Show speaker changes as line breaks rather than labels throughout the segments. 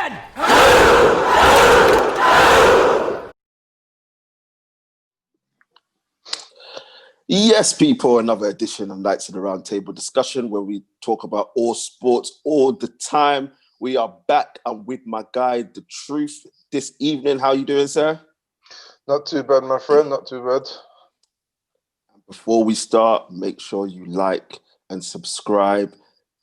again!
Yes, people, another edition of Knightz of the Roundtable discussion where we talk about all sports all the time. We are back. I'm with my guy, The Truth, this evening. How you doing, sir?
Not too bad, my friend. Not too bad.
Before we start, make sure you like and subscribe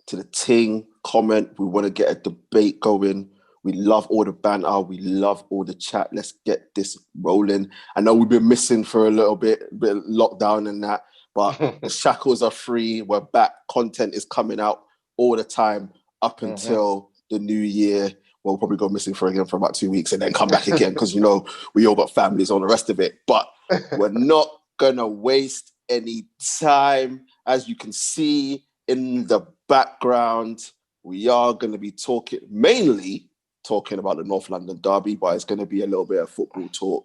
to the ting, comment. We want to get a debate going. We love all the banter. We love all the chat. Let's get this rolling. I know we've been missing for a little bit of lockdown and that, but the shackles are free. We're back. Content is coming out all the time up until the new year. We'll probably go missing for about 2 weeks and then come back again because, you know, we all got families, all the rest of it. But we're not going to waste any time. As you can see in the background, we are going to be mainly talking about the North London derby, but it's going to be a little bit of football talk.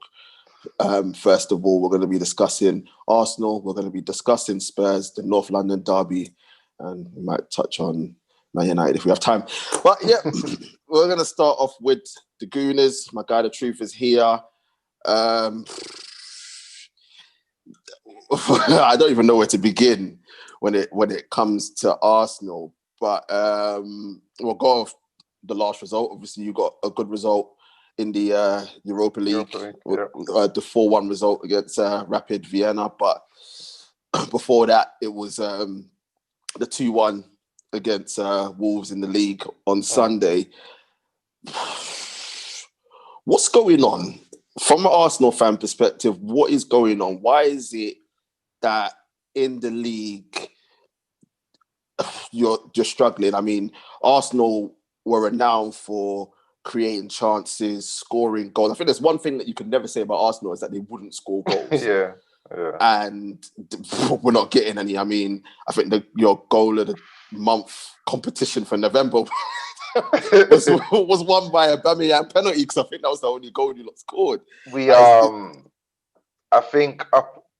First of all, we're going to be discussing Arsenal. We're going to be discussing Spurs, the North London derby, and we might touch on Man United if we have time. But yeah, we're going to start off with the Gooners. My guy, The Truth, is here. I don't even know where to begin when it comes to Arsenal, but we'll go off the last result. Obviously, you got a good result in the Europa League, the 4-1 result against Rapid Vienna. But before that, it was the 2-1 against Wolves in the league on Sunday. What's going on? From an Arsenal fan perspective, what is going on? Why is it that in the league you're struggling? I mean, Arsenal were renowned for creating chances, scoring goals. I think there's one thing that you can never say about Arsenal is that they wouldn't score goals.
Yeah.
And we're not getting any. I mean, I think your goal of the month competition for November was won by a Aubameyang penalty because I think that was the only goal you lot scored.
I think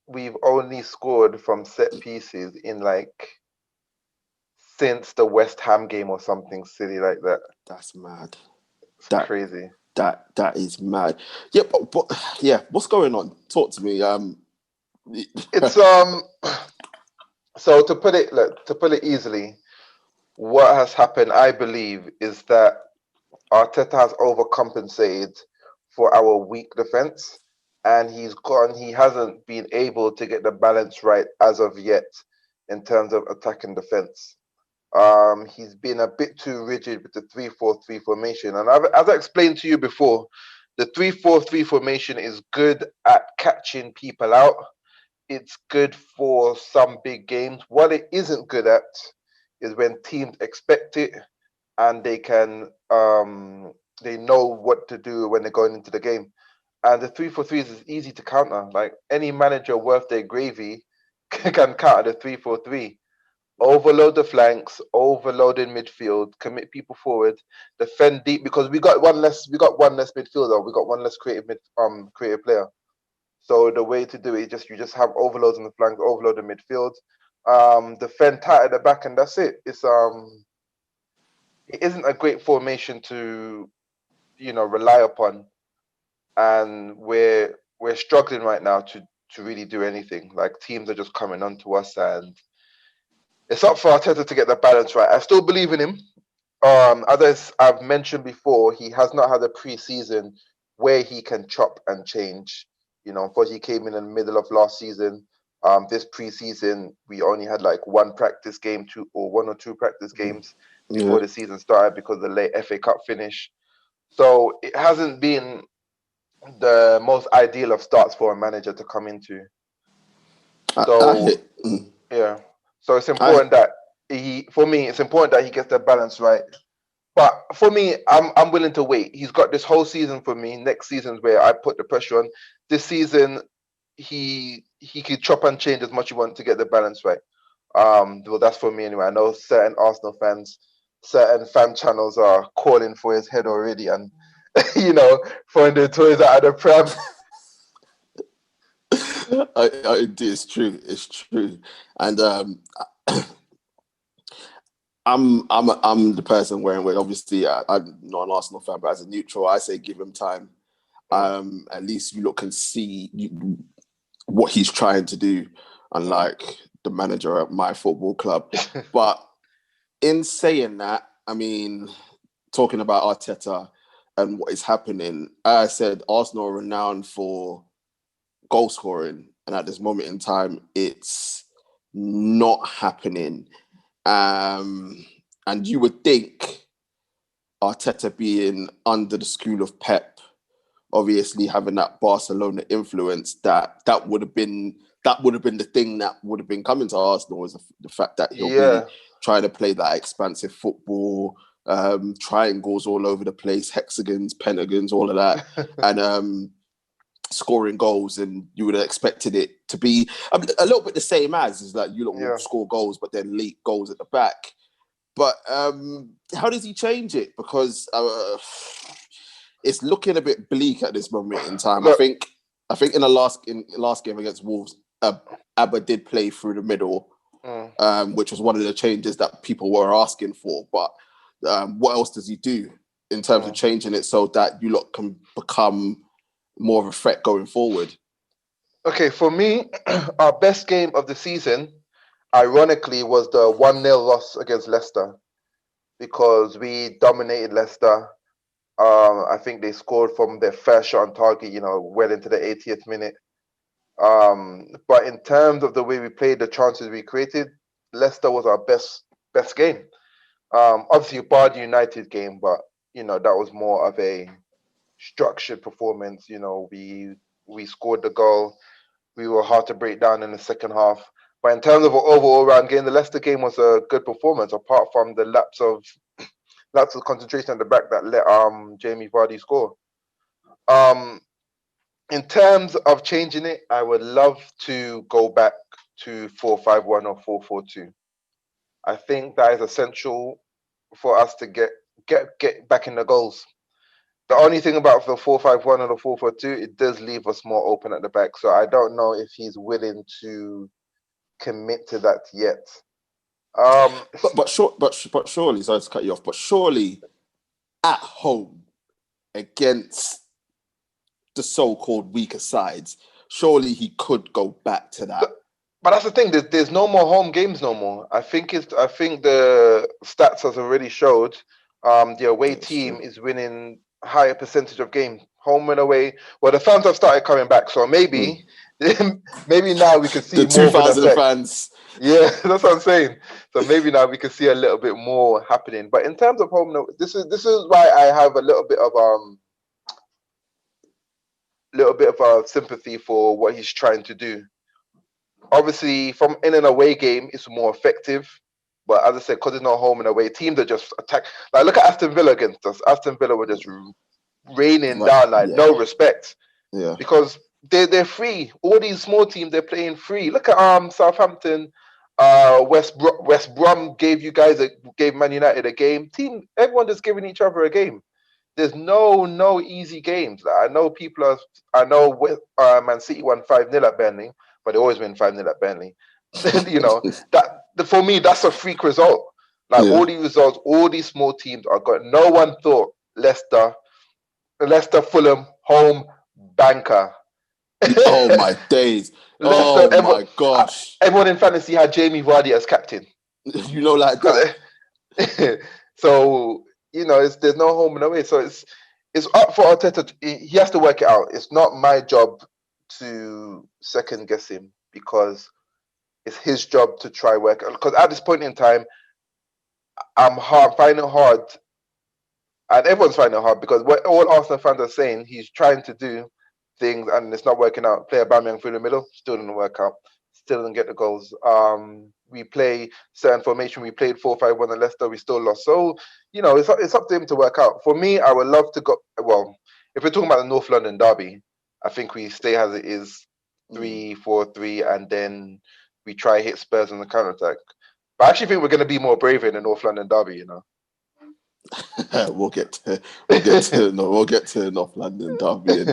we've only scored from set pieces in since the West Ham game or something silly like that.
That's mad.
It's crazy.
That is mad. Yeah, but yeah, what's going on? Talk to me.
It's so to put it easily, what has happened, I believe, is that Arteta has overcompensated for our weak defense, and he hasn't been able to get the balance right as of yet in terms of attack and defense. He's been a bit too rigid with the 3-4-3 formation. And as I explained to you before, the 3-4-3 formation is good at catching people out. It's good for some big games. What it isn't good at is when teams expect it and they know what to do when they're going into the game. And the 3-4-3 is easy to counter. Like any manager worth their gravy can counter the 3-4-3. Overload the flanks, overload in midfield, commit people forward, defend deep because we got one less midfielder, we got one less creative player. So the way to do it is you just have overloads on the flanks, overload the midfield, defend tight at the back, and that's it. It isn't a great formation to rely upon, and we're struggling right now to really do anything. Like teams are just coming onto us, and it's up for Arteta to get the balance right. I still believe in him. As I've mentioned before, he has not had a pre-season where he can chop and change. Unfortunately, he came in the middle of last season. This pre-season, we only had one practice game, one or two practice games before the season started because of the late FA Cup finish. So it hasn't been the most ideal of starts for a manager to come into. Yeah. So it's important that it's important that he gets the balance right. But for me, I'm willing to wait. He's got this whole season for me. Next season's where I put the pressure on. This season, he could chop and change as much as you want to get the balance right. Well, that's for me anyway. I know certain Arsenal fans, certain fan channels are calling for his head already and, throwing their toys out of the pram.
It's true. And I'm the person where obviously I'm not an Arsenal fan, but as a neutral, I say give him time. At least you look and see what he's trying to do, unlike the manager at my football club. But in saying that, I mean, talking about Arteta and what is happening, I said Arsenal are renowned for goal scoring, and at this moment in time, it's not happening. And you would think Arteta being under the school of Pep, obviously having that Barcelona influence, that would have been the thing that would have been coming to Arsenal, was the fact that he'll be trying to play that expansive football, triangles all over the place, hexagons, pentagons, all of that, and scoring goals. And you would have expected it to be a little bit the same as is that you don't score goals, but then leak goals at the back. But how does he change it? Because it's looking a bit bleak at this moment in time. Look, I think in the last game against Wolves, Abba did play through the middle, which was one of the changes that people were asking for. But what else does he do in terms of changing it so that you lot can become more of a threat going forward?
Okay, for me, our best game of the season, ironically, was the 1-0 loss against Leicester, because we dominated Leicester. I think they scored from their first shot on target, well into the 80th minute. But in terms of the way we played, the chances we created, Leicester was our best game. Obviously, bar the United game, but that was more of a structured performance. We scored the goal. We were hard to break down in the second half. But in terms of an overall round game, the Leicester game was a good performance, apart from the lapse of concentration at the back that let Jamie Vardy score. In terms of changing it, I would love to go back to 4-5-1 or 4-4-2. I think that is essential for us to get back in the goals. The only thing about the 4-5-1 or the 4-4-2, it does leave us more open at the back. So I don't know if he's willing to commit to that yet.
But surely, sorry to cut you off, but surely at home against the so-called weaker sides, surely he could go back to that.
But that's the thing. There's no more home games no more. I think the stats has already showed the away team is winning higher percentage of games, home and away. Well, the fans have started coming back, so maybe now we can see
the
more
2,000 fans.
Yeah, that's what I'm saying. So maybe now we can see a little bit more happening. But in terms of home, this is why I have a little bit of sympathy for what he's trying to do. Obviously, from in and away game, it's more effective. But as I said, because it's not home and away, teams are just attack. Like, look at Aston Villa against us. Aston Villa were just raining down, no respect.
Yeah.
Because they're free. All these small teams, they're playing free. Look at Southampton, West Brom gave Man United a game. Everyone just giving each other a game. There's no easy games. Like, I know Man City won 5-0 at Burnley, but they always win 5-0 at Burnley. For me, that's a freak result. Like, all these results, all these small teams are good. No one thought Leicester, Fulham, home, banker.
Oh my days.
Leicester,
my gosh.
Everyone in fantasy had Jamie Vardy as captain.
Like that.
So, there's no home and away. So it's up for Arteta. He has to work it out. It's not my job to second guess him, because it's his job to try work. Because at this point in time, I'm finding it hard, and everyone's finding it hard, because what all Arsenal fans are saying, he's trying to do things and it's not working out. Play Aubameyang through the middle, still didn't work out. Still didn't get the goals. We play certain formation. We played 4-5-1 at Leicester. We still lost. So, it's up to him to work out. For me, I would love to go. Well, if we're talking about the North London derby, I think we stay as it is, 3-4-3, and then we try hit Spurs on the counter attack. But I actually think we're going to be more brave in the North London derby.
We'll get to North London derby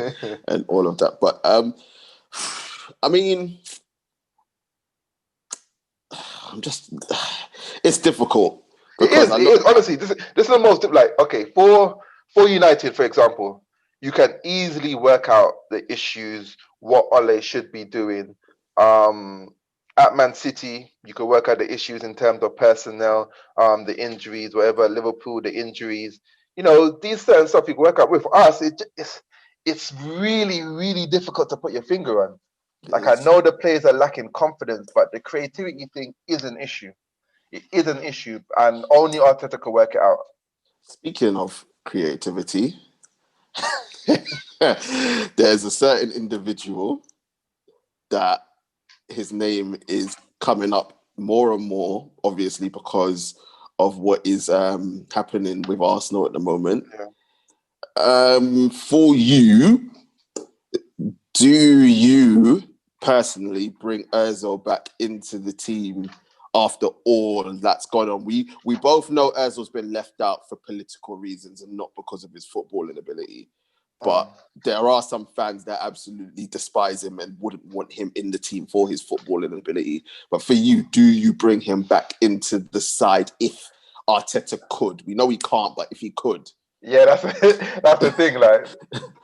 and all of that. But I mean, it's difficult
It
because
is.
I
It
look.
is. Honestly, this is the most like okay for United, for example, you can easily work out the issues, what Ole should be doing. At Man City, you can work out the issues in terms of personnel, the injuries, whatever. Liverpool, the injuries. You know, these certain stuff you can work out. With us, it's really, really difficult to put your finger on. Like I know the players are lacking confidence, but the creativity thing is an issue. It is an issue, and only Arteta can work it out.
Speaking of creativity, there's a certain individual that his name is coming up more and more, obviously, because of what is happening with Arsenal at the moment.
Yeah.
For you, do you personally bring Ozil back into the team after all that's gone on? We both know Ozil's been left out for political reasons and not because of his footballing ability. But there are some fans that absolutely despise him and wouldn't want him in the team for his footballing ability. But for you, do you bring him back into the side if Arteta could? We know he can't, but if he could.
Yeah, that's the thing. Like,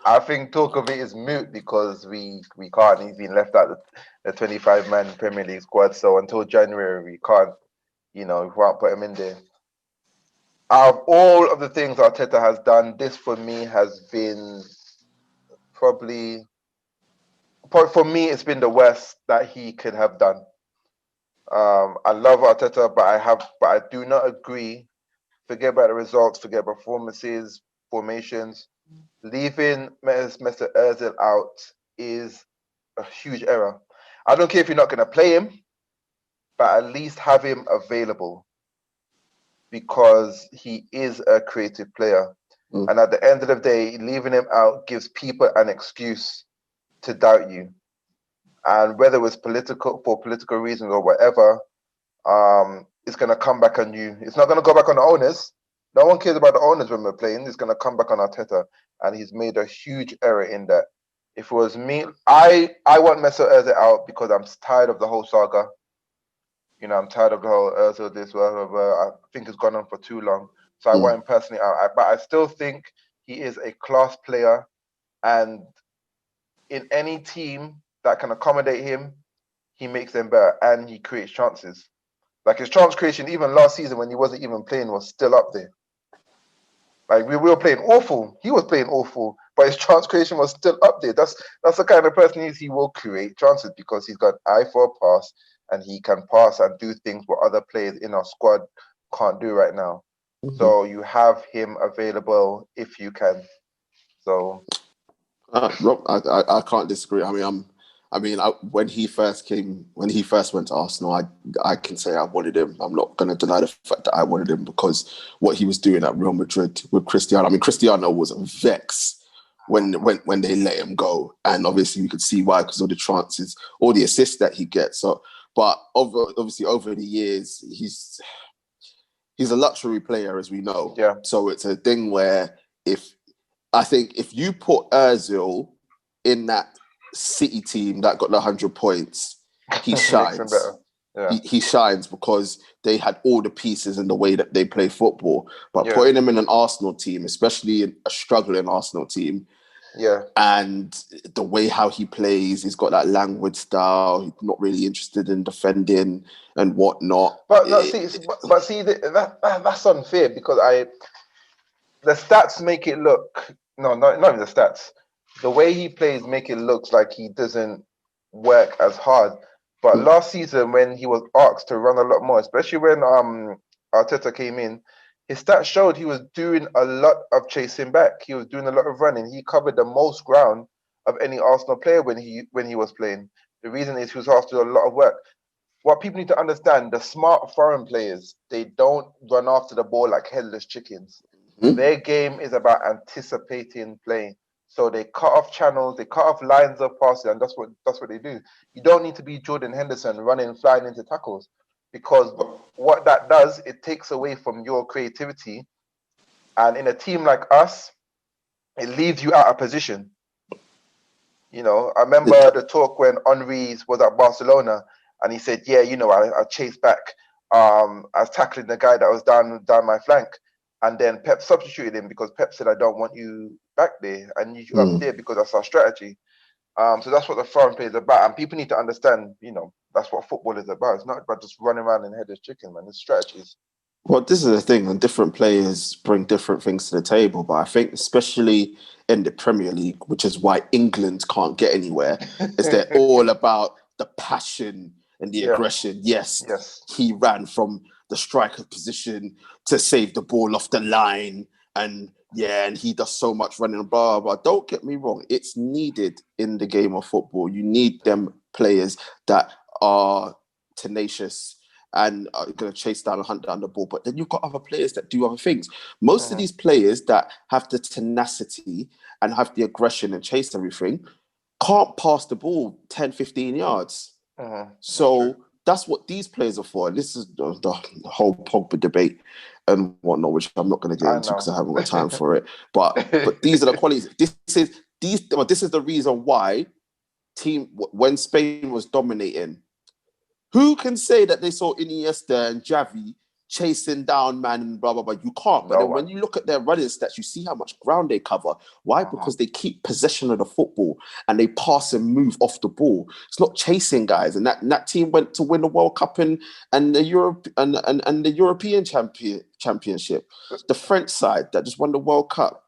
I think talk of it is moot because we can't. He's been left out the 25-man Premier League squad. So until January, we can't. We can't put him in there. Out of all of the things Arteta has done, this for me has been probably for me. It's been the worst that he could have done. I love Arteta, but I do not agree. Forget about the results. Forget performances, formations. Leaving Mr. Ozil out is a huge error. I don't care if you're not going to play him, but at least have him available because he is a creative player. And at the end of the day, leaving him out gives people an excuse to doubt you. And whether it's for political reasons or whatever, it's going to come back on you. It's not going to go back on the owners. No one cares about the owners when we're playing. It's going to come back on Arteta, and he's made a huge error in that. If it was me, I want Mesut Ozil out because I'm tired of the whole saga. I'm tired of the whole Ozil this, whatever. I think it's gone on for too long. So I want him personally out. But I still think he is a class player, and in any team that can accommodate him, he makes them better and he creates chances. Like his chance creation, even last season when he wasn't even playing, was still up there. Like we were playing awful. He was playing awful, but his chance creation was still up there. That's the kind of person he is. He will create chances because he's got an eye for a pass and he can pass and do things what other players in our squad can't do right now. So you have him available if you can. So
Rob, I can't disagree. When he first went to Arsenal, I can say I wanted him. I'm not going to deny the fact that I wanted him because what he was doing at Real Madrid with Cristiano. I mean, Cristiano was a vex when they let him go, and obviously you could see why because of the chances, all the assists that he gets. So, but obviously over the years, he's a luxury player, as we know.
Yeah.
So it's a thing where I think if you put Ozil in that City team that got the 100 points, he shines.
Yeah.
He shines because they had all the pieces in the way that they play football. But putting him in an Arsenal team, especially in a struggling Arsenal team, and the way how he plays, he's got that languid style. He's not really interested in defending and whatnot.
But no, see, that's unfair because the stats make it look not even the stats. The way he plays make it looks like he doesn't work as hard. But last season when he was asked to run a lot more, especially when Arteta came in, his stats showed he was doing a lot of chasing back. He was doing a lot of running. He covered the most ground of any Arsenal player when he was playing. The reason is he was asked to do a lot of work. What people need to understand, the smart foreign players, they don't run after the ball like headless chickens. Their game is about anticipating playing. So they cut off channels, they cut off lines of passing, and that's what they do. You don't need to be Jordan Henderson running, flying into tackles, because what that does, it takes away from your creativity. And in a team like us, it leaves you out of position. I remember the talk when Henry was at Barcelona, and he said, "Yeah, I chase back." I was tackling the guy that was down my flank, and then Pep substituted him because Pep said, "I don't want you back there. I need you up there because that's our strategy." So that's what the foreign play is about, and people need to understand. That's what football is about. It's not about just running around and headless chicken, man. It's strategies.
Well, this is the thing, and different players bring different things to the table. But I think, especially in the Premier League, which is why England can't get anywhere, is they're all about the passion and the aggression. Yes, he ran from the striker position to save the ball off the line, and he does so much running, blah, blah, blah. Don't get me wrong, it's needed in the game of football. You need them players that are tenacious and are going to chase down and hunt down the ball. But then you've got other players that do other things. Most of these players that have the tenacity and have the aggression and chase everything can't pass the ball 10, 15 yards. So that's what these players are for. And this is the whole Pogba debate and whatnot, which I'm not going to get into because I haven't got time for it. But these are the qualities. This is the reason why when Spain was dominating, who can say that they saw Iniesta and Xavi chasing down man and blah, blah, blah? You can't. But then when you look at their running stats, you see how much ground they cover. Why? Because they keep possession of the football and they pass and move off the ball. It's not chasing guys. And that team went to win the World Cup and the European Championship. The French side that just won the World Cup.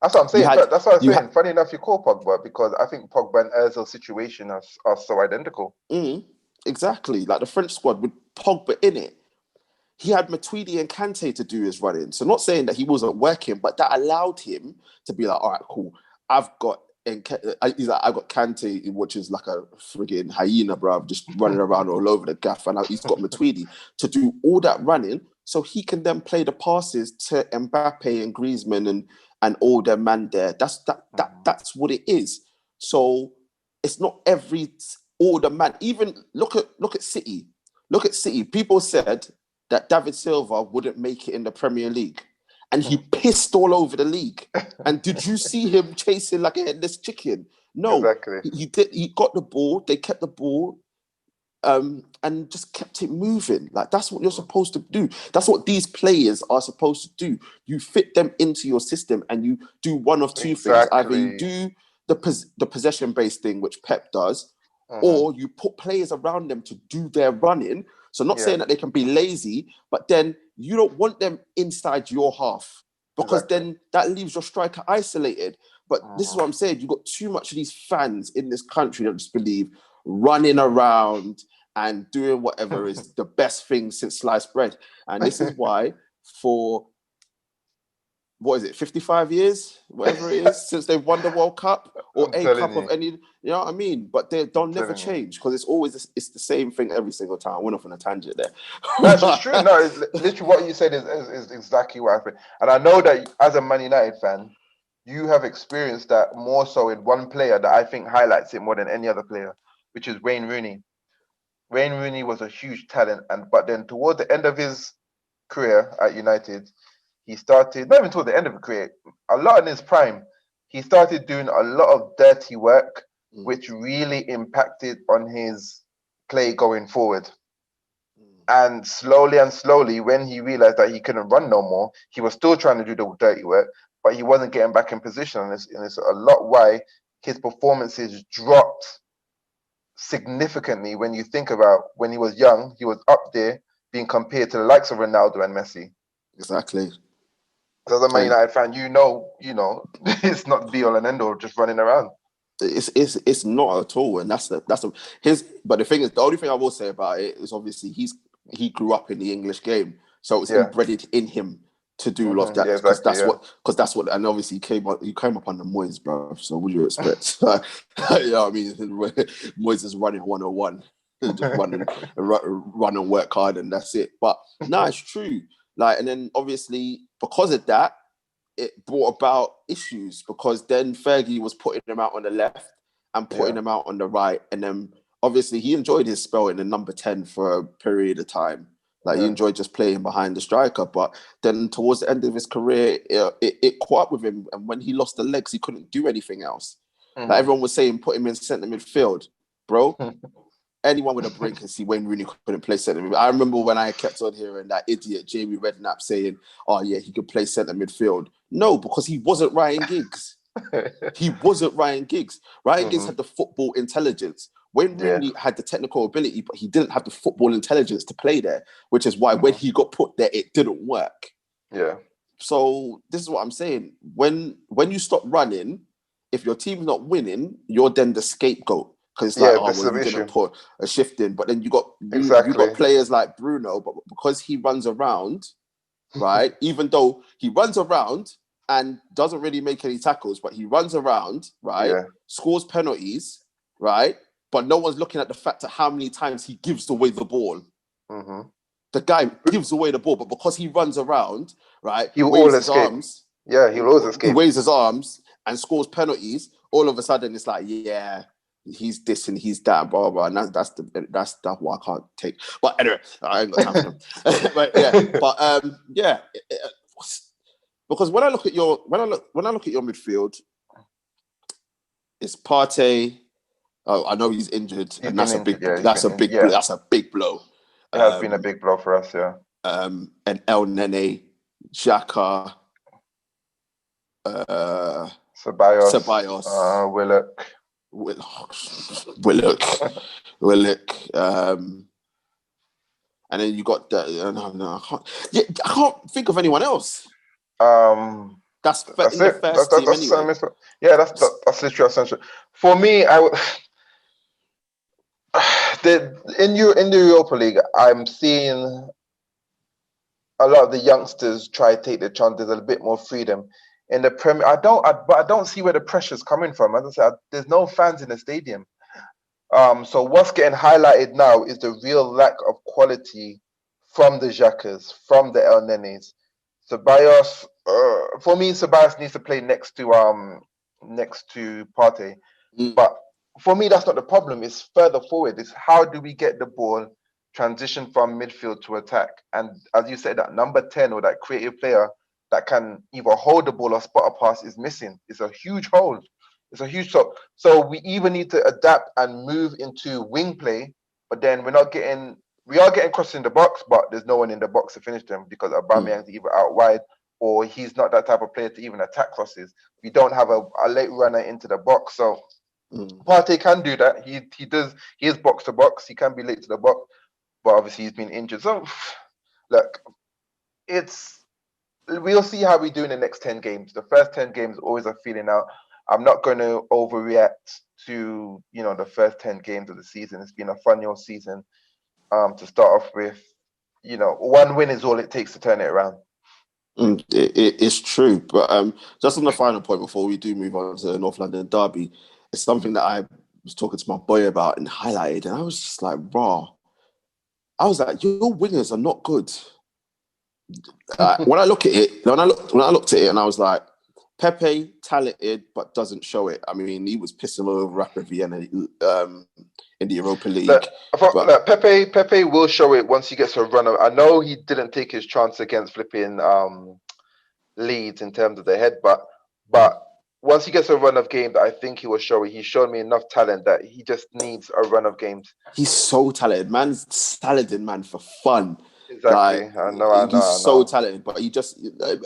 That's what I'm saying. That's what I'm saying. Funny enough, you call Pogba because I think Pogba and Ozil's situation are so identical.
Exactly. Like the French squad with Pogba in it. He had Matuidi and Kante to do his running. So not saying that he wasn't working, but that allowed him to be like, all right, cool. I've got Kante, which is like a frigging hyena, bruv, just running around all over the gaff. And he's got Matuidi to do all that running so he can then play the passes to Mbappe and Griezmann and all their man there. That's what it is. So it's not all the man. Even look at City. Look at City. People said that David Silva wouldn't make it in the Premier League. And he pissed all over the league. And did you see him chasing like a headless chicken? No.
Exactly.
He did. He got the ball. They kept the ball. And just kept it moving. Like, that's what you're supposed to do. That's what these players are supposed to do. You fit them into your system and you do one of two things. Either you do the possession-based thing, which Pep does, or you put players around them to do their running. So not saying that they can be lazy, but then you don't want them inside your half because then that leaves your striker isolated. But this is what I'm saying. You've got too much of these fans in this country that just believe running around and doing whatever is the best thing since sliced bread. And this is why for, 55 years, whatever it is, since they've won the World Cup or a cup of any, you know what I mean? But they'll never change because it's the same thing every single time. I went off on a tangent there.
That's just true. No, it's literally what you said is exactly what happened. And I know that as a Man United fan, you have experienced that more so in one player that I think highlights it more than any other player, which is Wayne Rooney. Wayne Rooney was a huge talent, but then toward the end of his career at United, he started, not even toward the end of his career, a lot in his prime, he started doing a lot of dirty work, which really impacted on his play going forward. And slowly, when he realized that he couldn't run no more, he was still trying to do the dirty work, but he wasn't getting back in position. And it's a lot why his performances dropped significantly when you think about when he was young, he was up there being compared to the likes of Ronaldo and Messi.
Exactly.
As a Man United fan, you know, it's not be all and end all just running around.
It's not at all, and that's his. But the thing is, the only thing I will say about it is obviously he grew up in the English game, so it's embedded in him to do all of that because that's what, and obviously you came up under Moyes, bro. So what do you expect? You know what I mean? Moyes is running 101, just run and work hard, and that's it. But no, it's true. Like, and then obviously because of that, it brought about issues because then Fergie was putting him out on the left and putting him out on the right, and then obviously he enjoyed his spell in the number 10 for a period of time. Like he enjoyed just playing behind the striker, but then towards the end of his career, it caught up with him. And when he lost the legs, he couldn't do anything else. Like everyone was saying, put him in centre midfield, bro. anyone with a brain can see Wayne Rooney couldn't play centre mid. I remember when I kept on hearing that idiot Jamie Redknapp saying, "Oh yeah, he could play centre midfield." No, because he wasn't Ryan Giggs. He wasn't Ryan Giggs. Ryan Giggs had the football intelligence. Wayne Rooney had the technical ability, but he didn't have the football intelligence to play there, which is why when he got put there, it didn't work.
Yeah.
So this is what I'm saying. When you stop running, if your team's not winning, you're then the scapegoat. Because it's like, oh, well, you didn't put a shift in. But then you got players like Bruno, but because he runs around, right? Even though he runs around and doesn't really make any tackles, but he runs around, right?
Yeah.
Scores penalties, right? But no one's looking at the fact of how many times he gives away the ball. The guy gives away the ball, but because he runs around, right?
He will always escape. He'll always escape.
He waves his arms and scores penalties. All of a sudden, it's like, yeah, he's this and he's that, blah, blah, blah. And that's what I can't take. But anyway, I ain't got time for them. Because when I look at your midfield, it's Partey. Oh, I know he's injured, and that's a big blow.
It has been a big blow for us, yeah.
And El Nene, Xhaka,
Ceballos,
Willock. And then you got I can't think of anyone else. That's it. That's
literally essential. For me, in the Europa League, I'm seeing a lot of the youngsters try to take their chances, a bit more freedom. In the Premier, I don't see where the pressure's coming from. As I said, there's no fans in the stadium. So what's getting highlighted now is the real lack of quality from the Xhakas, from the El Nenes. Ceballos, for me, Ceballos needs to play next to Partey. But for me, that's not the problem. It's further forward. It's how do we get the ball transition from midfield to attack? And as you said, that number 10 or that creative player that can either hold the ball or spot a pass is missing. It's a huge hole. It's a huge shot. So we either need to adapt and move into wing play, but then we are getting crosses in the box, but there's no one in the box to finish them because Aubameyang's either out wide or he's not that type of player to even attack crosses. We don't have a late runner into the box. So Partey can do that. He does. He is box to box. He can be late to the box, but obviously he's been injured. So look, we'll see how we do in the next 10 games. The first 10 games always a feeling out. I'm not going to overreact to the first 10 games of the season. It's been a fun your season to start off with. One win is all it takes to turn it around.
It's true, but just on the final point before we do move on to the North London derby, it's something that I was talking to my boy about and highlighted, and I was just like, raw. I was like, your wingers are not good. When I looked at it, and I was like, Pepe talented but doesn't show it. I mean, he was pissing all over Rapid Vienna in the Europa League.
Pepe will show it once he gets a run. I know he didn't take his chance against flipping Leeds in terms of the head, but once he gets a run of games, I think he will show it. He's shown me enough talent that he just needs a run of games.
He's so talented. Man's talented, man, for fun.
Exactly. I know.
He's so talented, but he just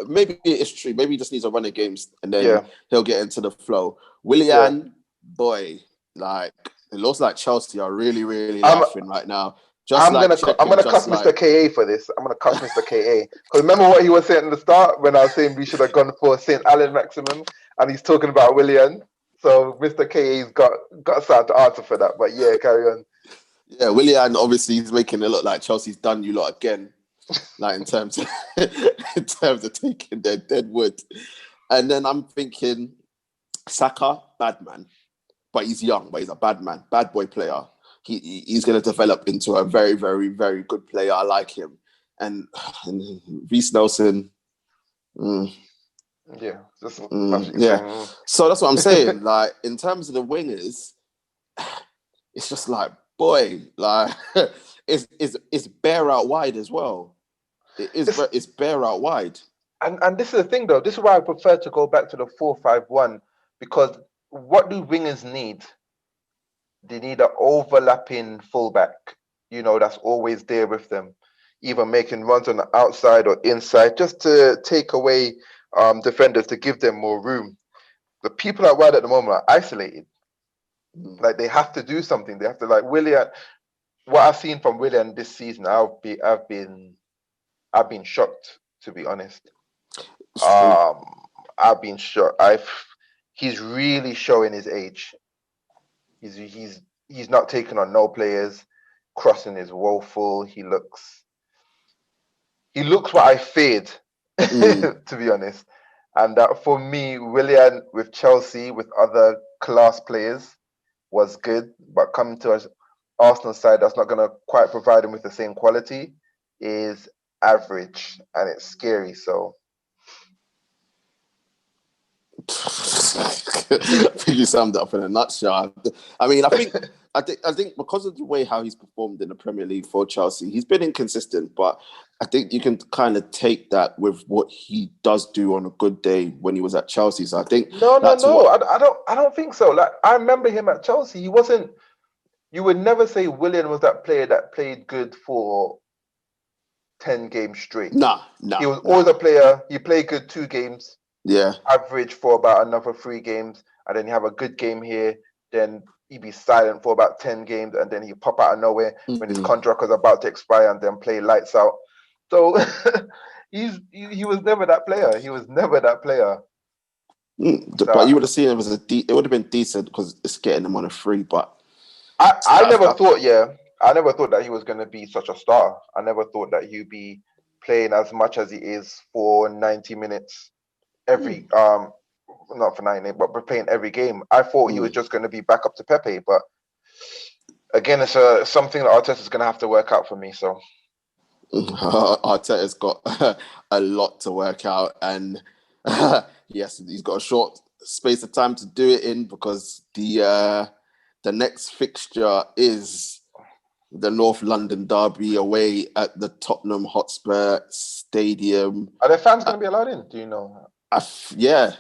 maybe it's true. Maybe he just needs a run of games, and then he'll get into the flow. Willian, boy, like it looks like Chelsea are really, really laughing right now.
I'm gonna cuss Mr. KA for this. I'm gonna cuss Mr. KA because remember what he was saying at the start when I was saying we should have gone for St. Allen maximum, and he's talking about Willian. So Mr. KA's got something to answer for that. But yeah, carry on.
Yeah, Willian obviously he's making it look like Chelsea's done you lot again, like in terms of taking their dead wood. And then I'm thinking Saka, bad man, but he's young, but he's a bad man, bad boy player. He's going to develop into a very, very, very good player. I like him. And Reece Nelson,
yeah.
So that's what I'm saying. Like in terms of the wingers, it's just like, boy, like it's bare out wide as well. It's bare out wide.
And this is the thing though. This is why I prefer to go back to the 4-5-1 because what do wingers need? they need an overlapping fullback, that's always there with them, either making runs on the outside or inside, just to take away defenders, to give them more room. The people out wide at the moment are isolated. Like, they have to do something. They have to, like, Willian. What I've seen from Willian this season, I've been shocked, to be honest. I've been shocked. He's really showing his age. He's not taking on no players. Crossing is woeful. He looks what I feared, to be honest. And that, for me, Willian with Chelsea, with other class players, was good. But coming to Arsenal side that's not going to quite provide him with the same quality is average, and it's scary. So
I think you summed it up in a nutshell. I mean, I think because of the way how he's performed in the Premier League for Chelsea, he's been inconsistent, but I think you can kind of take that with what he does do on a good day when he was at Chelsea. So I think
no. I don't think so. Like, I remember him at Chelsea. He wasn't. You would never say Willian was that player that played good for 10 games straight.
Nah.
He was always a player. He played good 2 games.
Yeah.
Average for about another 3 games, and then you have a good game here. Then he'd be silent for about 10 games, and then he'd pop out of nowhere when his contract was about to expire, and then play lights out. So he was never that player. He was never that player.
But you would have seen it would have been decent because it's getting him on a free. But
I never thought that he was going to be such a star. I never thought that he'd be playing as much as he is for 90 minutes every not for 90, but playing every game. I thought he was just going to be back up to Pepe, but again, it's something that Arteta's going to have to work out for me. So
Arteta's got a lot to work out, and yes, he's got a short space of time to do it in, because the next fixture is the North London derby away at the Tottenham Hotspur Stadium.
Are there fans going to be allowed in? Do you know?
Yeah.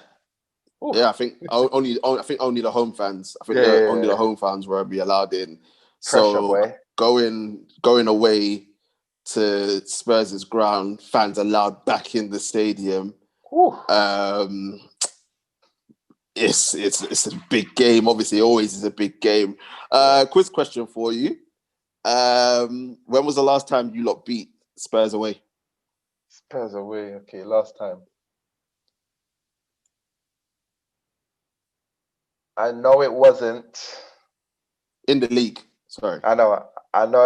Ooh. Yeah, I think only the home fans. Only the home fans will be allowed in. So going away to Spurs' ground, fans allowed back in the stadium. It's a big game. Obviously, always is a big game. Quiz question for you. When was the last time you lot beat Spurs away?
Spurs away. Okay, last time. I know it wasn't
in the league. Sorry.
I know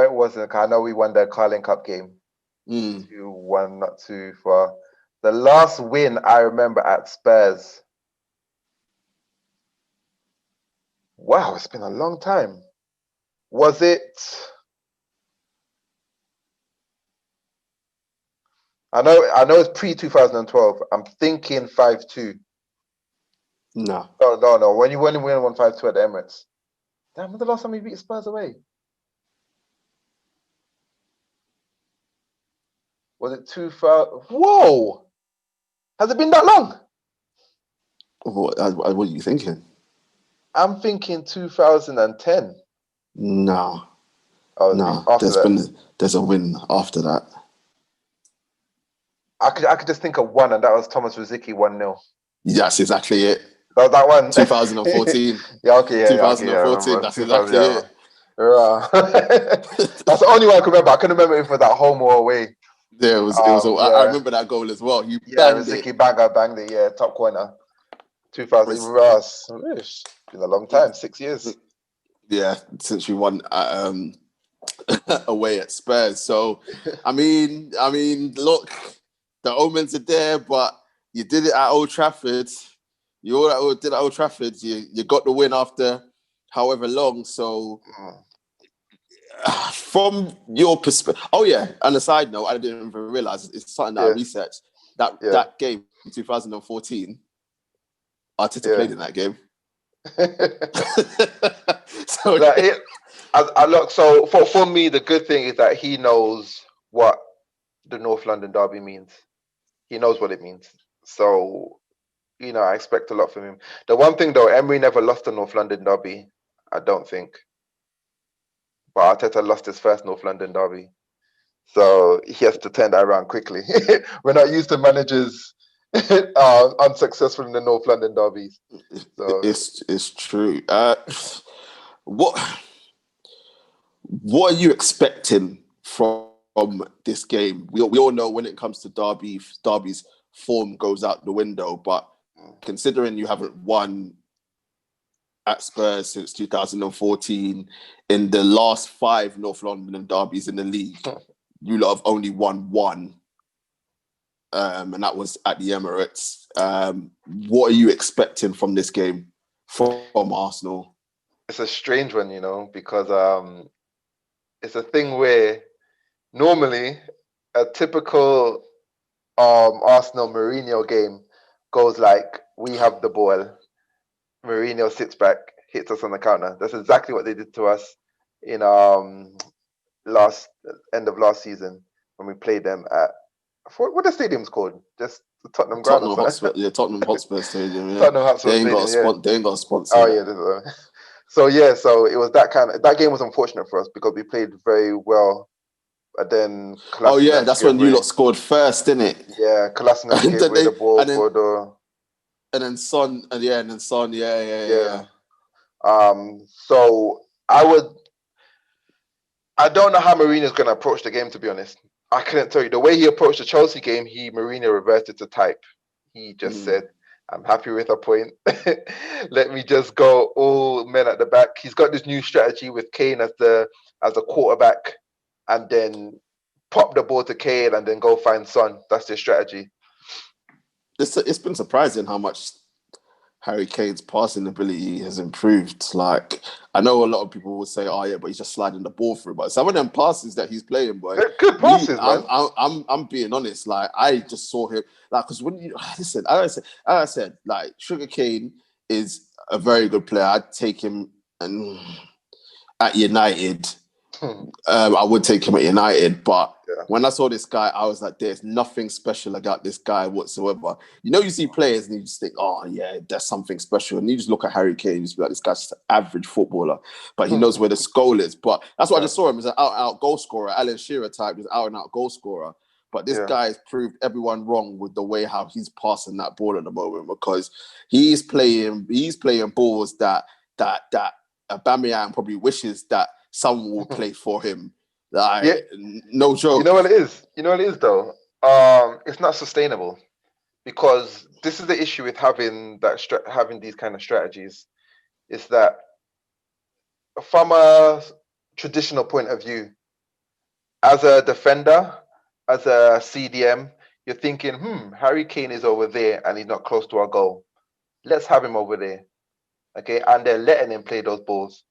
it wasn't. I know we won the Carling Cup game. 2-1, not too far. The last win I remember at Spurs. Wow, it's been a long time. Was it? I know it's pre-2012. I'm thinking 5-2.
No.
When you win 1-5-2 at the Emirates. Damn, when's the last time we beat Spurs away? Was it 2000? Whoa! Has it been that long?
What are you thinking?
I'm thinking 2010.
No.
No.
There's a win after that.
I could just think of one, and that was Thomas Rosicky 1-0.
That's exactly it.
That was that one.
2014. 2014. That's exactly it.
That's the only one I could remember. I couldn't remember if it was that home or away.
Yeah, it was. I remember that goal as well.
Rosicky banged it. Yeah, top corner. 2000. It's been a long time. 6 years.
Yeah, since we won away at Spurs. So, I mean, look, the omens are there, but you did it at Old Trafford. You did it at Old Trafford. You got the win after however long. So, from your perspective, and a side note, I didn't even realize it's something that I researched. That game in 2014, Arteta played in that game.
So for me, the good thing is that he knows what the North London derby means. He knows what it means. So, I expect a lot from him. The one thing though, Emery never lost the North London derby, I don't think. but Arteta lost his first North London derby. So he has to turn that around quickly. We're not used to managers unsuccessful in the North London derbies. So
It's true. What are you expecting from this game? We all know when it comes to derbies, form goes out the window. But considering you haven't won at Spurs since 2014, in the last 5 North London derbies in the league, you lot have only won 1. And that was at the Emirates. What are you expecting from this game from Arsenal?
it's a strange one, because it's a thing where normally a typical Arsenal Mourinho game goes like, we have the ball, Mourinho sits back, hits us on the counter. That's exactly what they did to us in end of last season when we played them at what the stadium's called? Just the Tottenham ground or something.
Tottenham Hotspur Stadium. Yeah.
Tottenham Hotspur
They ain't
Stadium.
They ain't got a sponsor.
Oh yeah. So it was that game was unfortunate for us because we played very well, but then
that's when you lot scored first, didn't it?
Yeah, Kolasinac gave away the ball for the.
And then Son, yeah.
So I don't know how Mourinho's going to approach the game, to be honest. I couldn't tell you. The way he approached the Chelsea game, Mourinho reverted to type. He just said, I'm happy with a point. Let me just go all men at the back. He's got this new strategy with Kane as a quarterback and then pop the ball to Kane and then go find Son. That's their strategy.
It's been surprising how much Harry Kane's passing ability has improved. Like, I know a lot of people will say, "Oh yeah, but he's just sliding the ball through." But some of them passes that he's playing, boy,
they're good passes, man.
I'm being honest. Like, I just saw him, like, because when you listen, as I said, like, Sugar Kane is a very good player. I'd take him at United. I would take him at United, but when I saw this guy, I was like, there's nothing special about this guy whatsoever. You see players and you just think, oh yeah, there's something special. And you just look at Harry Kane and you just be like, this guy's just an average footballer, but he knows where the goal is. But that's what I just saw him as an out goal scorer. Alan Shearer type, just out and out goal scorer. But this guy has proved everyone wrong with the way how he's passing that ball at the moment, because he's playing balls that Aubameyang probably wishes that someone will play for him. Like, no joke.
You know what it is? Though? It's not sustainable, because this is the issue with having these kind of strategies. Is that from a traditional point of view, as a defender, as a CDM, you're thinking, Harry Kane is over there and he's not close to our goal. Let's have him over there. Okay, and they're letting him play those balls.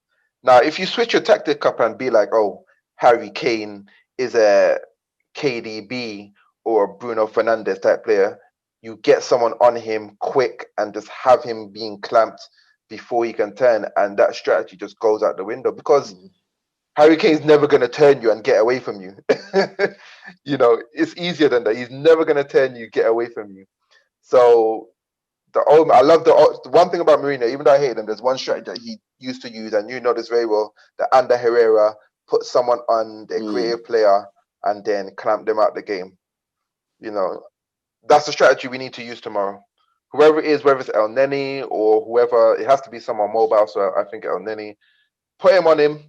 Now, if you switch your tactic up and be like, oh, Harry Kane is a KDB or a Bruno Fernandes type player, you get someone on him quick and just have him being clamped before he can turn, and that strategy just goes out the window, because Harry Kane's never going to turn you and get away from you. It's easier than that. He's never going to turn you, get away from you. So I love the one thing about Mourinho, even though I hate him, there's one strategy that he used to use, and you know this very well, that under Herrera, put someone on their creative player and then clamp them out the game. That's the strategy we need to use tomorrow. Whoever it is, whether it's El Neni or whoever, it has to be someone mobile, so I think El Neni. Put him on him,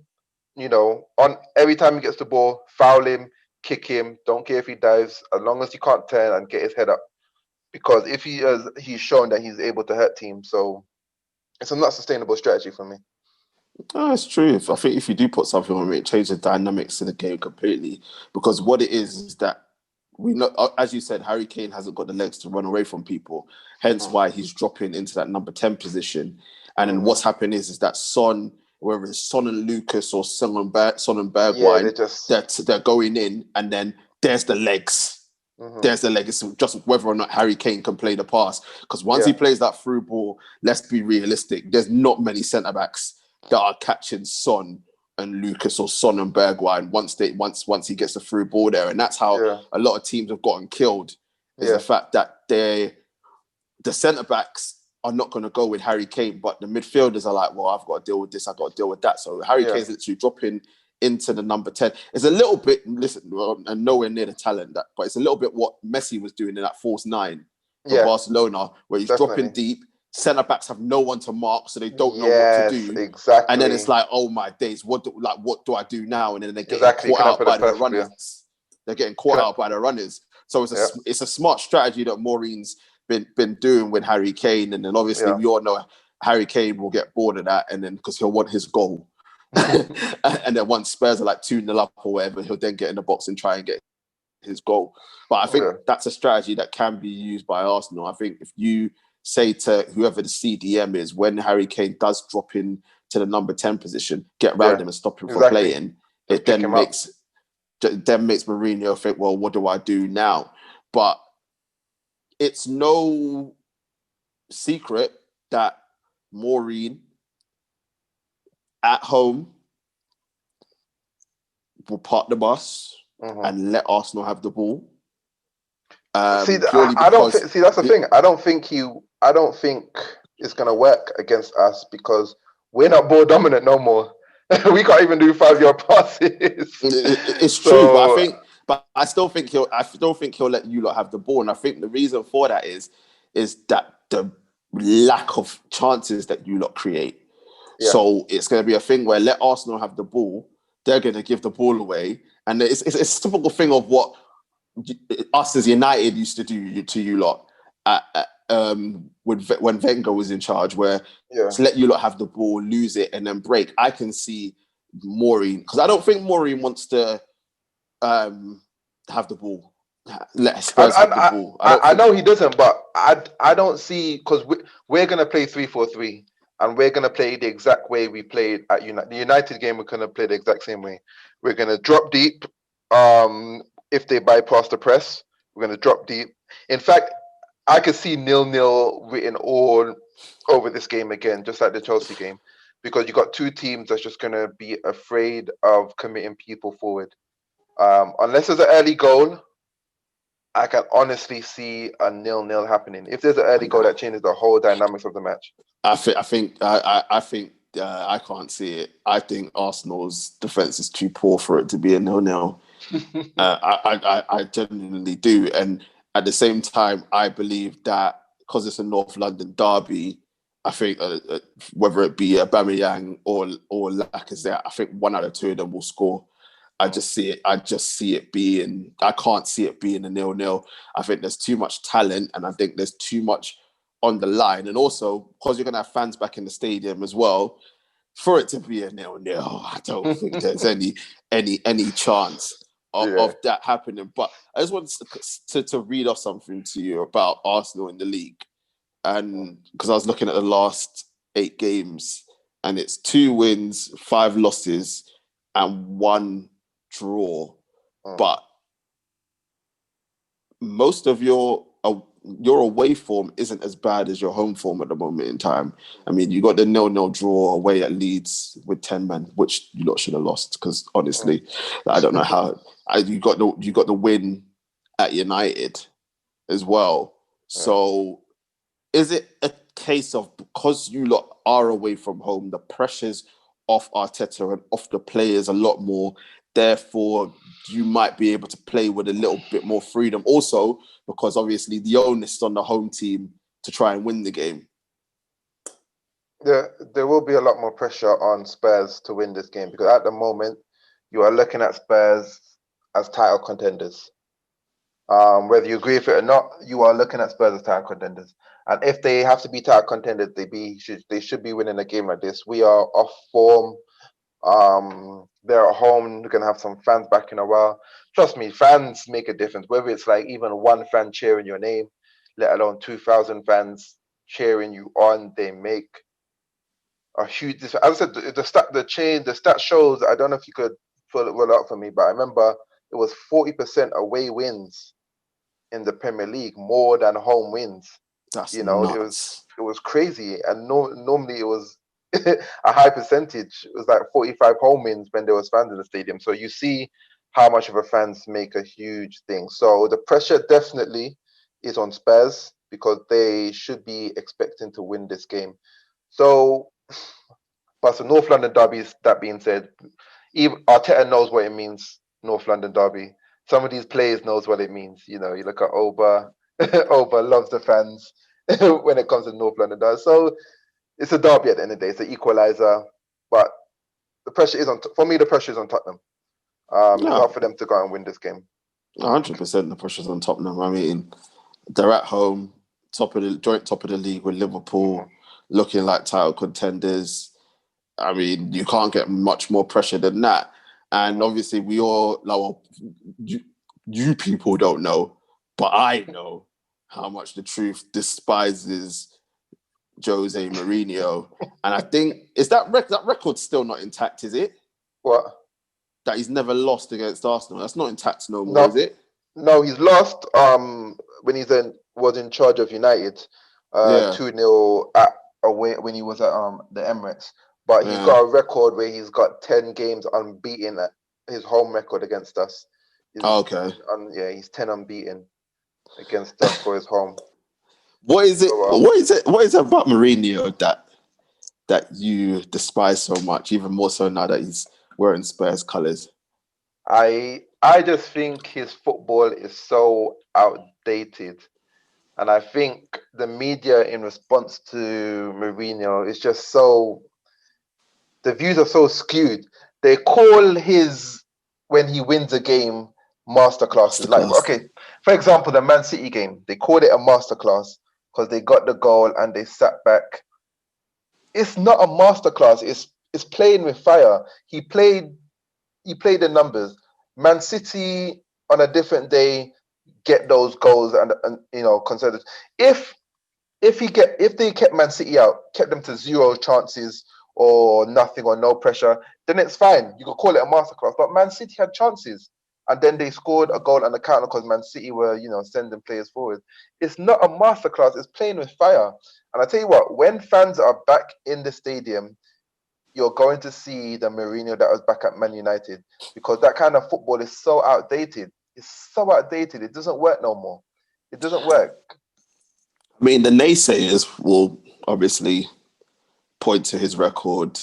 on every time he gets the ball, foul him, kick him, don't care if he dives, as long as he can't turn and get his head up. Because if he's shown that he's able to hurt teams, so it's a not sustainable strategy for me.
No, it's true. I think if you do put something on it changes the dynamics of the game completely. Because what it is that we know, as you said, Harry Kane hasn't got the legs to run away from people. Hence why he's dropping into that number 10 position. And then what's happened is that Son, whether it's Son and Lucas or Son and Bergwijn, they're going in, and then there's the legs. There's the leg. It's just whether or not Harry Kane can play the pass. Because once he plays that through ball, let's be realistic, there's not many centre-backs that are catching Son and Lucas or Son and Bergwijn once he gets the through ball there. And that's how a lot of teams have gotten killed, is the fact that the centre-backs are not going to go with Harry Kane, but the midfielders are like, well, I've got to deal with this, I've got to deal with that. So Harry Kane's literally dropping into the number 10. It's a little bit, and nowhere near the talent, but it's a little bit what Messi was doing in that false 9 for Barcelona, where he's dropping deep. Centre backs have no one to mark, so they don't know what to do.
Exactly.
And then it's like, oh my days, what do I do now? And then they're getting caught out by the runners. Yeah. They're getting caught out by the runners. So it's a smart strategy that Maureen's been doing with Harry Kane, and then obviously we all know Harry Kane will get bored of that, and then because he'll want his goal. And then once Spurs are like 2-0 up or whatever, he'll then get in the box and try and get his goal. But I think that's a strategy that can be used by Arsenal. I think if you say to whoever the CDM is, when Harry Kane does drop in to the number 10 position, get around him and stop him from playing, it then makes Mourinho think, well, what do I do now? But it's no secret that Maureen at home will park the bus and let Arsenal have the ball.
That's the thing. I don't think it's going to work against us because we're not ball dominant no more. We can't even do 5-yard passes.
It's true, but I still think he'll let you lot have the ball, and I think the reason for that is that the lack of chances that you lot create. Yeah. So it's going to be a thing where let Arsenal have the ball, they're going to give the ball away, and it's a typical thing of what us as United used to do to you lot when Wenger was in charge, where to let you lot have the ball, lose it, and then break. I can see Maureen, because I don't think Maureen wants to have the ball. Let Spurs have the ball.
I know he doesn't, but I don't see, because we're going to play 3-4-3, and we're going to play the exact way we played at United. The United game, we're going to play the exact same way. We're going to drop deep. If they bypass the press, we're going to drop deep. In fact, I could see 0-0 written all over this game again, just like the Chelsea game, because you got two teams that's just going to be afraid of committing people forward. Unless there's an early goal, I can honestly see a 0-0 happening. If there's an early goal, that changes the whole dynamics of the match.
I think I can't see it. I think Arsenal's defense is too poor for it to be a 0-0. I genuinely do, and at the same time, I believe that because it's a North London derby, I think whether it be Aubameyang or Lacazette, I think one out of two of them will score. I can't see it being a 0-0. I think there's too much talent, and I think there's too much on the line, and also because you're going to have fans back in the stadium as well, for it to be a 0-0, I don't think there's any chance of that happening. But I just wanted to read off something to you about Arsenal in the league, and because I was looking at the last 8 games, and it's 2 wins, 5 losses, and 1 draw. But most of your away form isn't as bad as your home form at the moment in time. I mean, you got the 0-0 draw away at Leeds with 10 men, which you lot should have lost, because honestly, I don't know how. You got the win at United as well. So is it a case of, because you lot are away from home, the pressures off Arteta and off the players a lot more, therefore you might be able to play with a little bit more freedom? Also, because obviously the onus is on the home team to try and win the game.
There will be a lot more pressure on Spurs to win this game, because at the moment you are looking at Spurs as title contenders. Whether you agree with it or not, you are looking at Spurs as title contenders. And if they have to be title contenders, they should be winning a game like this. We are off form. They're at home. We're going to have some fans back in a while. Trust me, fans make a difference. Whether it's like even one fan cheering your name, let alone 2,000 fans cheering you on, they make a huge difference. As I said, the stat shows, I don't know if you could pull it well out for me, but I remember it was 40% away wins in the Premier League, more than home wins.
That's nuts.
It was crazy, and normally it was a high percentage. It was like 45 home wins when there was fans in the stadium. So you see how much of a fans make a huge thing. So the pressure definitely is on Spurs, because they should be expecting to win this game. So, but the North London derbies, that being said, Even Arteta knows what it means, North London derby. Some of these players knows what it means. You know, you look at Oba. Oba loves the fans when it comes to North London derby. So it's a derby at the end of the day. It's an equaliser. But the pressure is on, for me, the pressure is on Tottenham. It's hard for them to go and win this game.
100% the pressure's on Tottenham. I mean, they're at home, top of the league with Liverpool, looking like title contenders. I mean, you can't get much more pressure than that. And obviously, we all, like, well, you people don't know, but I know how much the truth despises Jose Mourinho. And I think, is that record still not intact, is it?
What?
That he's never lost against Arsenal. That's not intact no more, is it?
No, he's lost when was in charge of United, 2-0 away when he was at the Emirates. But he's got a record where he's got 10 games unbeaten at his home record against us. He's 10 unbeaten against us for his home.
What is it? What is it about Mourinho that you despise so much, even more so now that he's wearing Spurs colours?
I just think his football is so outdated. And I think the media in response to Mourinho is just so... The views are so skewed. They call when he wins a game, masterclasses. Like, okay, for example, the Man City game, they called it a masterclass because they got the goal and they sat back. It's not a masterclass. It's playing with fire. He played the numbers. Man City on a different day get those goals and consider if they kept Man City out, kept them to 0 chances or nothing or no pressure, then it's fine. You could call it a masterclass. But Man City had chances, and then they scored a goal on the counter because Man City were sending players forward. It's not a masterclass. It's playing with fire. And I tell you what, when fans are back in the stadium, you're going to see the Mourinho that was back at Man United, because that kind of football is so outdated. It's so outdated. It doesn't work no more. It doesn't work.
I mean, the naysayers will obviously point to his record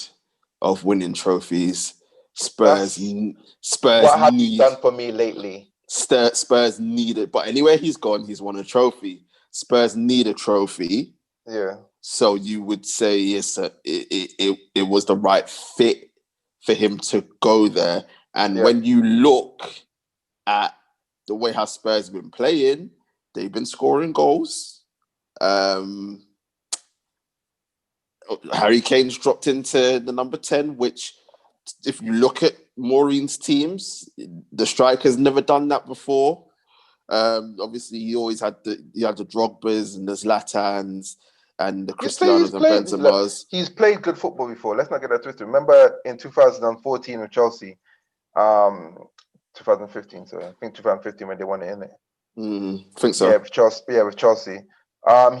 of winning trophies. Spurs
what have you done for me lately?
Spurs need it, but anywhere he's gone, he's won a trophy. Spurs need a trophy.
Yeah.
So you would say it was the right fit for him to go there. And when you look at the way how Spurs have been playing, they've been scoring goals. Harry Kane's dropped into the number 10, which, if you look at Maureen's teams, the striker's never done that before. Obviously, he always had the Drogbas and the Zlatans and the Cristianos and Benzemas.
He's played good football before. Let's not get that twisted. Remember in 2014 with Chelsea, 2015. So I think 2015 when they won it, innit?
I think so.
Yeah, with Chelsea.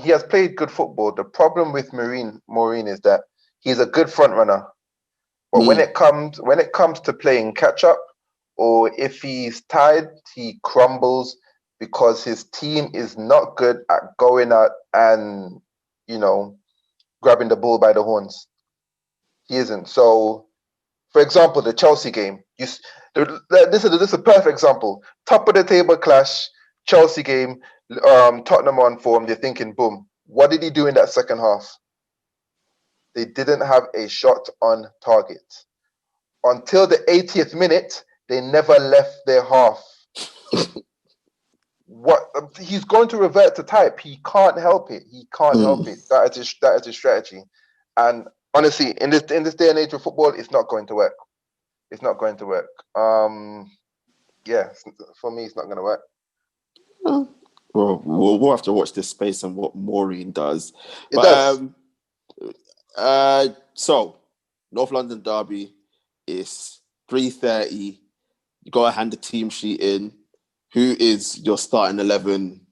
He has played good football. The problem with Maureen is that he's a good front runner, but when it comes to playing catch up, or if he's tired, he crumbles because his team is not good at going out and grabbing the bull by the horns. He isn't. So, for example, the Chelsea game. This is a perfect example. Top of the table clash, Chelsea game. Tottenham on form. They're thinking, boom. What did he do in that second half? They didn't have a shot on target until the 80th minute. They never left their half. He's going to revert to type. He can't help it. Help it. That is his strategy. And honestly, in this day and age of football, it's not going to work. It's not going to work. For me, it's not going to work.
Well, we'll have to watch this space and what Maureen does. So, North London derby is 3:30. You got to hand the team sheet in. Who is your starting 11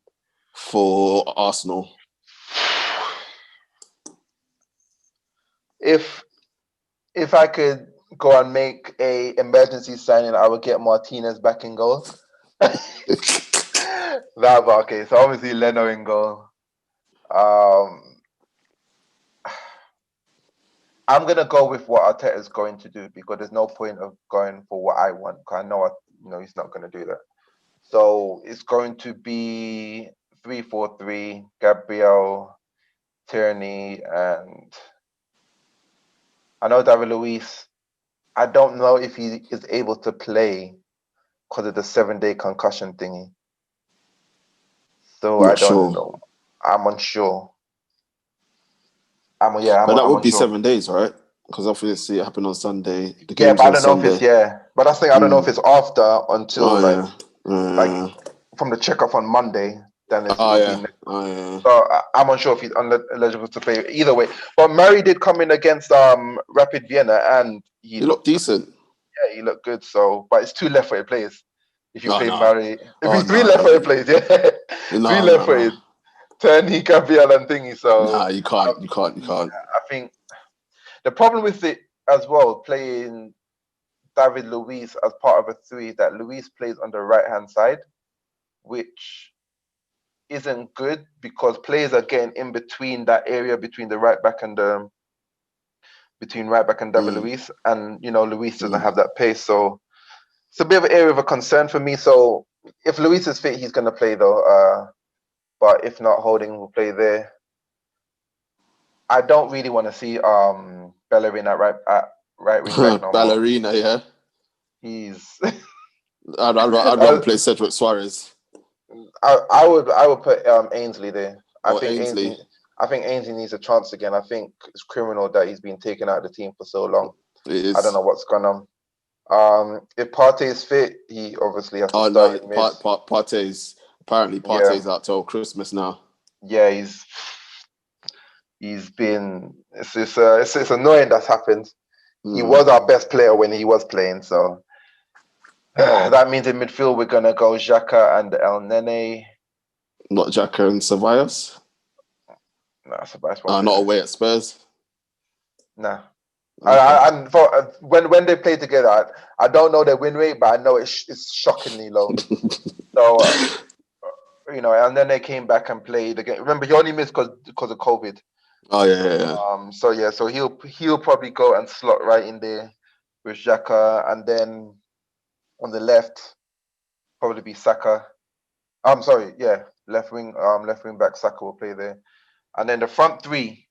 for Arsenal?
If I could go and make a emergency signing, I would get Martinez back in goal. Okay. So obviously Leno in goal. I'm gonna go with what Arteta's going to do because there's no point of going for what I want. Cause I know, he's not gonna do that. So it's going to be 3-4-3. Gabriel, Tierney, and I know David Luiz. I don't know if he is able to play because of the 7-day concussion thingy. So I
Not
don't
sure.
know. I'm unsure.
But that
I'm
would be
unsure.
7 days, right? Because obviously it happened on Sunday. The
Yeah,
game's
but I
on
don't know if
Sunday.
it's But that's the thing. I don't know if it's after until
Oh
like
yeah.
from the checkup on Monday. Then
Oh
it'll be
yeah.
next.
Oh yeah.
So I'm unsure if he's eligible to play either way. But Murray did come in against Rapid Vienna, and
He looked decent.
he looked good. So, but it's two left-footed players. If you
Oh
play
no.
Murray, if
Oh
he's three
no.
left-footed players, yeah, three
No.
left-footed, Turney, Gabriel, and thingy. So
Nah, you can't. You can't. You
yeah,
can't.
I think the problem with it as well, playing David Luiz as part of a three, that Luiz plays on the right-hand side, which isn't good because players are getting in between that area between the right back and David Luiz, and Luiz doesn't have that pace, so it's a bit of an area of a concern for me. So if Luiz is fit, he's going to play though. But if not, Holding will play there. I don't really want to see Bellerin at right wing back no more.
Ballerina, yeah.
He's.
I'd rather play Cedric Suarez.
I would put Ainsley there.
Or Ainsley.
I think Ainsley needs a chance again. I think it's criminal that he's been taken out of the team for so long.
It is.
I don't know what's going on. If Partey is fit, he obviously has to start.
Partey's out till Christmas now.
Yeah, he's been. It's annoying that's happened. He was our best player when he was playing, so that means in midfield we're gonna go Xhaka and El Nene.
Not Xhaka and Ceballos.
Nah, Ceballos.
Not away at Spurs.
Nah. Okay. When they play together, I don't know their win rate, but I know it's shockingly low. So and then they came back and played again. Remember, he only missed because of COVID.
Oh yeah.
So he'll probably go and slot right in there with Xhaka, and then on the left probably be Saka. I'm sorry, left wing back Saka will play there, and then the front three.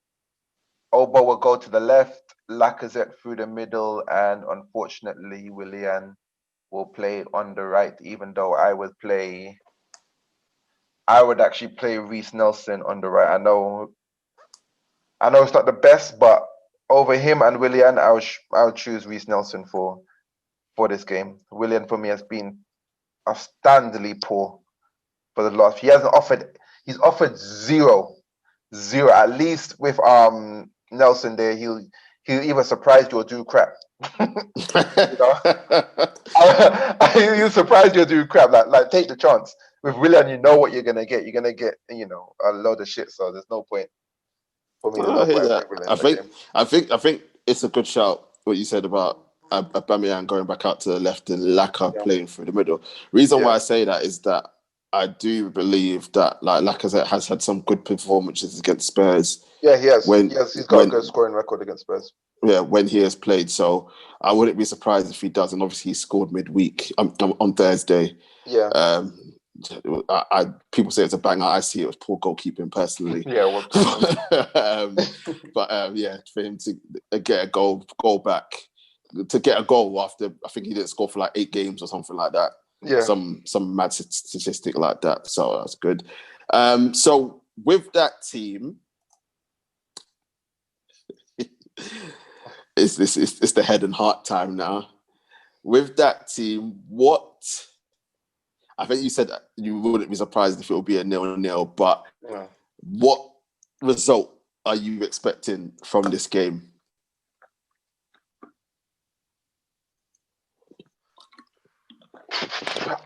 Obo will go to the left, Lacazette through the middle, and unfortunately, Willian will play on the right, even though I would actually play Reece Nelson on the right. I know it's not the best, but over him and Willian, I would choose Reece Nelson for this game. Willian for me has been outstandingly poor for the last. He's offered zero. At least with Nelson there, he'll either surprise you or do crap. He'll surprise you or do crap. Like take the chance. With Willian, you know what you're gonna get. You're gonna get a load of shit. So there's no point for me.
I hear that. I think it's a good shout what you said about Aubameyang going back out to the left and Laka playing through the middle. Reason why I say that is that I do believe that Lacazette has had some good performances against Spurs.
Yeah, he has. He's got a good scoring record against Spurs.
Yeah, when he has played. So I wouldn't be surprised if he does. And obviously he scored midweek on Thursday.
Yeah.
People say it's a banger. I see it as poor goalkeeping personally.
Yeah, well,
for him to get a goal back, to get a goal after I think he didn't score for 8 games or something like that.
Yeah,
some mad statistic like that. So that's good. So with that team, it's the head and heart time now. With that team, I think you said you wouldn't be surprised if it would be a 0-0, but what result are you expecting from this game?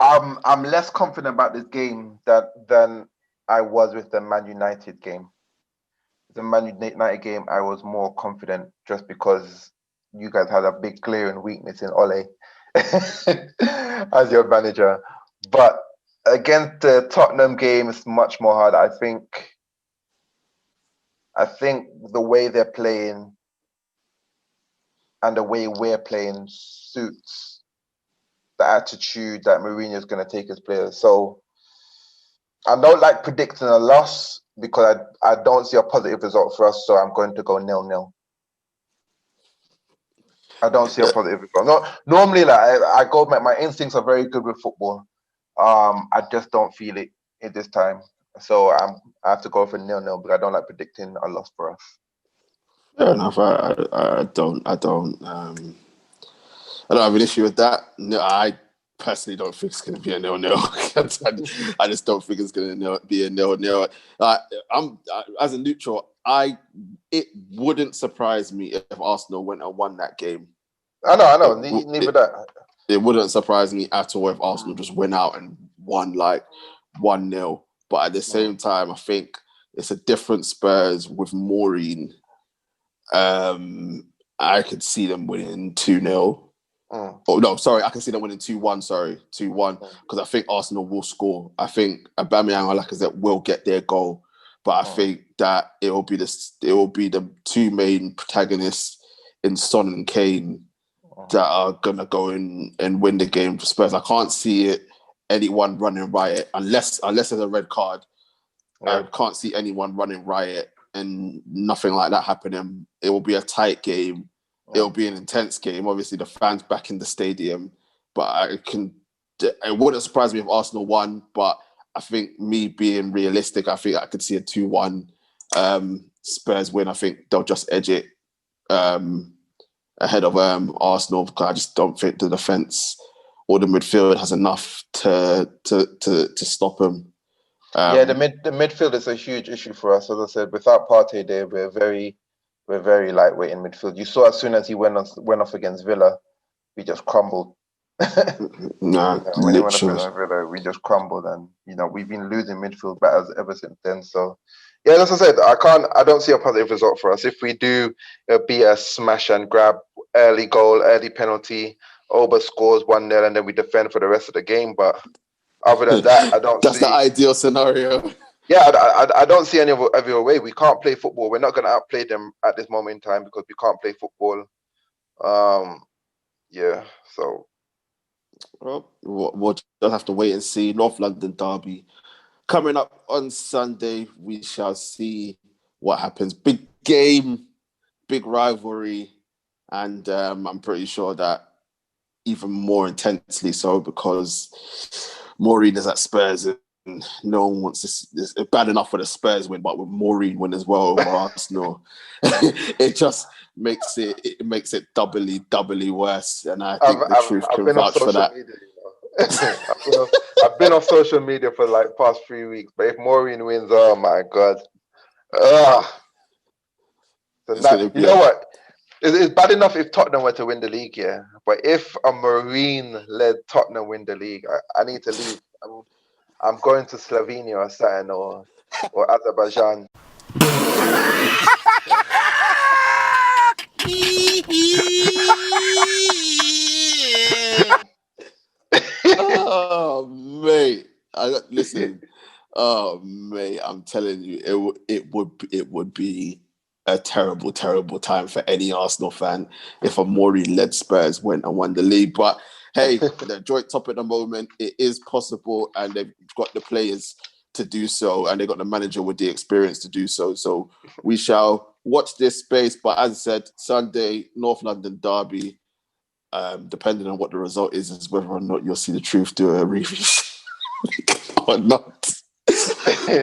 I'm less confident about this game than I was with the Man United game. The Man United game, I was more confident just because you guys had a big glaring weakness in Ole as your manager. But against the Tottenham game, it's much more hard. I think the way they're playing, and the way we're playing suits the attitude that Maureen is going to take his players. So I don't like predicting a loss because I don't see a positive result for us. So I'm going to go 0-0. I don't see a positive result. No, normally, like I go. My instincts are very good with football. I just don't feel it at this time. So I have to go for 0-0, but I don't like predicting a loss for us.
Fair enough. I don't have an issue with that. No, I personally don't think it's going to be a 0-0. I just don't think it's going to be a 0-0. As a neutral, it wouldn't surprise me if Arsenal went and won that game.
I know. Neither that.
It wouldn't surprise me at all if Arsenal just went out and won like 1-0. But at the same time, I think it's a different Spurs with Maureen. I could see them winning 2-0. Oh no, sorry, I can see them winning 2-1. Sorry, 2-1, because I think Arsenal will score. I think Aubameyang or Lacazette will get their goal, but I think that it will be the two main protagonists in Son and Kane that are gonna go in and win the game for Spurs. I can't see anyone running riot unless there's a red card. I can't see anyone running riot and nothing like that happening. It will be a tight game. It'll be an intense game. Obviously, the fans back in the stadium, but it wouldn't surprise me if Arsenal won. But I think, me being realistic, I think I could see a 2-1 Spurs win. I think they'll just edge it ahead of Arsenal, because I just don't think the defense or the midfield has enough to stop them.
The midfield is a huge issue for us. As I said, without Partey there, we're very lightweight in midfield. You saw as soon as he went off against Villa, we just crumbled.
When
he went off against Villa, we just crumbled, and we've been losing midfield battles ever since then. So yeah, as I said, I don't see a positive result for us. If we do, it'll be a smash and grab, early goal, early penalty, Oba scores 1-0, and then we defend for the rest of the game. But other than that, I don't
That's
see...
the ideal scenario.
Yeah, I don't see any other way. We can't play football. We're not going to outplay them at this moment in time because we can't play football. So...
Well, we'll just have to wait and see. North London derby coming up on Sunday. We shall see what happens. Big game, big rivalry, and I'm pretty sure that even more intensely so, because Maureen is at Spurs and no one wants this. It's bad enough for the Spurs win, but with Maureen win as well over Arsenal, it just makes it doubly worse. And I think the truth can vouch for that.
I've been on social media for like past 3 weeks, but if Maureen wins, oh my god, you know what? It's bad enough if Tottenham were to win the league, yeah. But if a Maureen-led Tottenham win the league, I need to leave. I'm going to Slovenia or something, or Azerbaijan.
Oh mate, listen. Oh mate, I'm telling you, it would be a terrible time for any Arsenal fan if a Maureen-led Spurs went and won the league. But hey, they're joint top at the moment. It is possible, and they've got the players to do so, and they've got the manager with the experience to do so. So we shall watch this space. But as I said, Sunday, North London derby. Depending on what the result is whether or not you'll see the truth do a review or not.